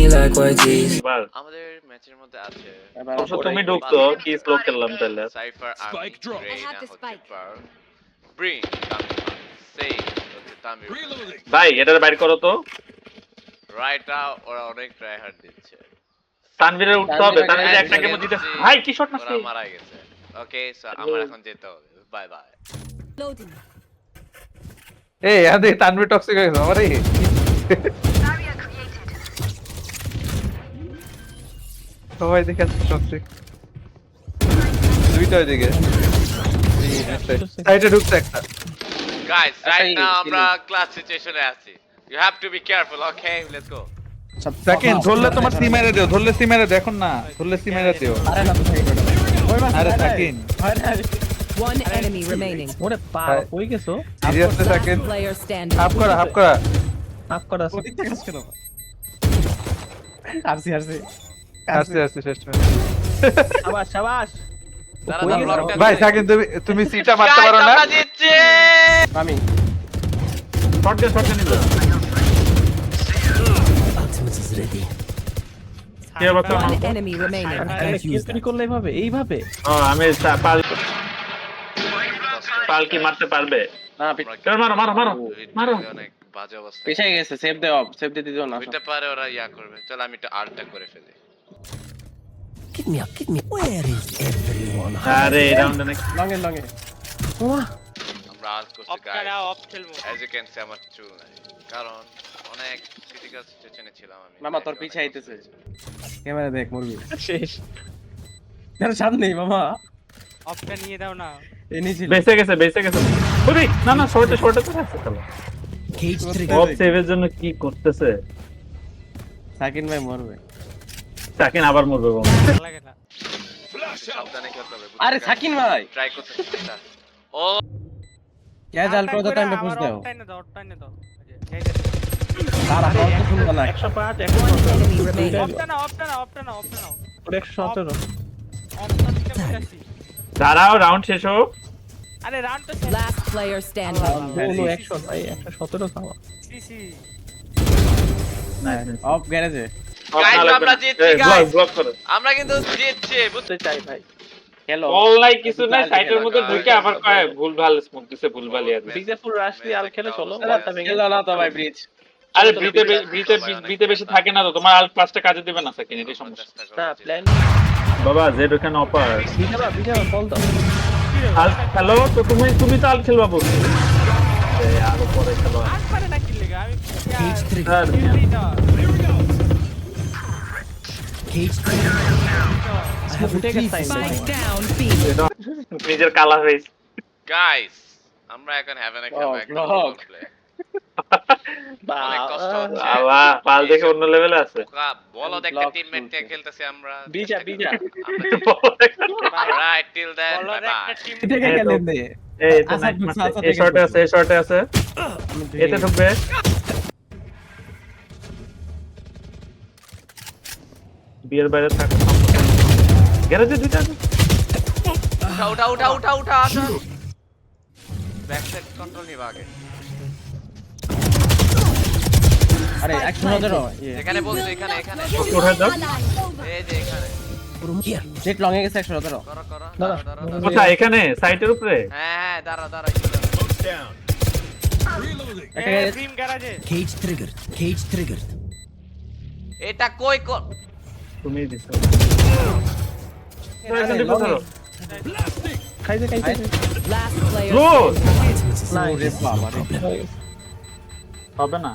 like white tees. এবার আমাদের ম্যাচের মধ্যে আছে অবশ্য তুমি ঢুকছো কি স্লো খেললাম তাহলে সাইফার আমি I রেইনা have the হচ্ছে spike. পার ব্রিং তামির সেই হচ্ছে তামির ভাই এটা বাইর করো তো রাইটটা ওরা অনেক ট্রাই হার্ড দিচ্ছে তানভীরের উঠতে হবে তানভীর একটা গেম জিতে ভাই কি শট ওরা মারছে মারা গেছে ওকে সো আমার এখন যেতে হবে বাই বাই Loading. এই আদে তানভীর টক্সিক হয়ে গেছে আমারে সবাই দেখে টক্সিক দুইটা ওইদিকে সাইডে ঢুকছে একটা গাইস রাইট নাও আমরা ক্লাস সিচুয়েশনে আছি you have to be careful okay let's go second ধরলে তোমার সি মেরে দিও ধরলে সি মেরে দেখুন না ধরলে সি মেরে দিও আরে সেকেন্ড One enemy remaining. ওরে পা কই গেছো seriously Last second player standing. Half করা হাফ করা আপ করা আছে ওদিক থেকে আসছে না আরসি আরসি আস্তে আস্তে শেষ করে শাবাশ শাবাশ দাঁড়া দাঁড়া ব্লকটা ভাই সেকেন্ড তুমি সিটা মারতে পারো না আমরা জিতছি আমি শট দিয়ে নিল Ultimate is ready. কি অবস্থা One enemy remaining. আরে কি তুমি করলে এইভাবে ও আমি পাল কি মারতে পারবে না মারো মারো মারো মারো অনেক বাজে অবস্থা পিছাই গেছে সেভ দাও সেভ দিতে দিও না হইতে পারে ওরা ইয়া করবে চল আমি একটু আলটা করে ফেলি Get me up, get me. Where is everyone? আরে এই রাউন্ডে নাকি লং এ আমরা আল করছি গাইস অফ খেলবো এজ ইউ ক্যান সি আমার চুল নাই কারণ অনেক ক্রিটিক্যাল সিচুয়েশনে ছিলাম আমি মামা তোর পিছে আইতেছে ক্যামেরা দেখ মুরগি শেষ তোর সামনেই মামা অফটা নিয়ে দাও না এনি ছিল বেঁচে গেছে ওরে না না শর্টে তো আছে তাহলে Cage trigger. অফ সেভের জন্য কি করতেছে সাকিন ভাই মরবে সাকিন আবার মরবে গো ভালো লাগে না সাবধানে খেলতে হবে আরে সাকিন ভাই ট্রাই করতেছি এটা ও কে জাল করতে টাইম পুশ দাও অফটা নিয়ে দাও আর আবার তো শুনবা না 105 Enemy remaining. অফটা না ওরে 117 অফটা দিতে বলেছি দাঁড়াও রাউন্ড শেষ হোক আরে রান তো শেষ Last player standing. বলো 100 ভাই 117 খাওয়া সিসি অফ গ্যারেজে গাইস আমরা জিতছি গাইস ব্লক করো আমরা কিন্তু জিতছি বুঝতে চাই ভাই হ্যালো বল নাই কিছু নাই সাইটের মধ্যে ঢুকে আবার কয় ভুলভাল স্মোক দিছে ভুলভাল ইয়া দিছে ডিজে ফুল রাশ দিয়ে আল খেলে চলো বারটা ভেঙে খেলো না তো ভাই ব্রিজ আরে বিতে বেশি থাকে না তো তোমার আল ক্লাসটা কাজে দিবে না সাকিন এটাই সমস্যা না প্ল্যান বাবা জেড ওখান অপার বিজাবা বল দাও আল খেলো তো তুমি তো আল খেলবা বল আরো পরে খেলো আজ পারে না কিল লাগা আমি Cage trigger. আর Cage trigger. I have উঠে retrieved গেছে Spike down B. নিজের কালার হইস গাইস আমরা এখন হেভেনে খেলবো একদম ব্লক। প্লে অনেক কষ্ট হচ্ছে বাবা পাল দেখে অন্য লেভেলে আছে বোকা বলো একটা টিমমেট নিয়ে খেলতেছি আমরা বিজা right till then bye bye থেকে গেলেন দে এই তো নাইট মারছে এই শর্টে আছে এতে ঢুকবে বিয়ের বাইরে থাকা গ্যারেজে দুইটা আছে উঠা আসো ব্যাক সাইড কন্ট্রোল নিবা আগে আরে 117 এখানে বলছো এখানে উঠে দাও এই যে এখানে Here. জেট লং এ গেছে 117 করো দাঁড়া কোথায় এখানে সাইটের উপরে হ্যাঁ দাঁড়া dream গ্যারাজে Cage triggered. Cage triggered. এটা কই তুমি দিছো খাইছে Last player. Close Ultimate is ওরে বাবা রে problem. হবে না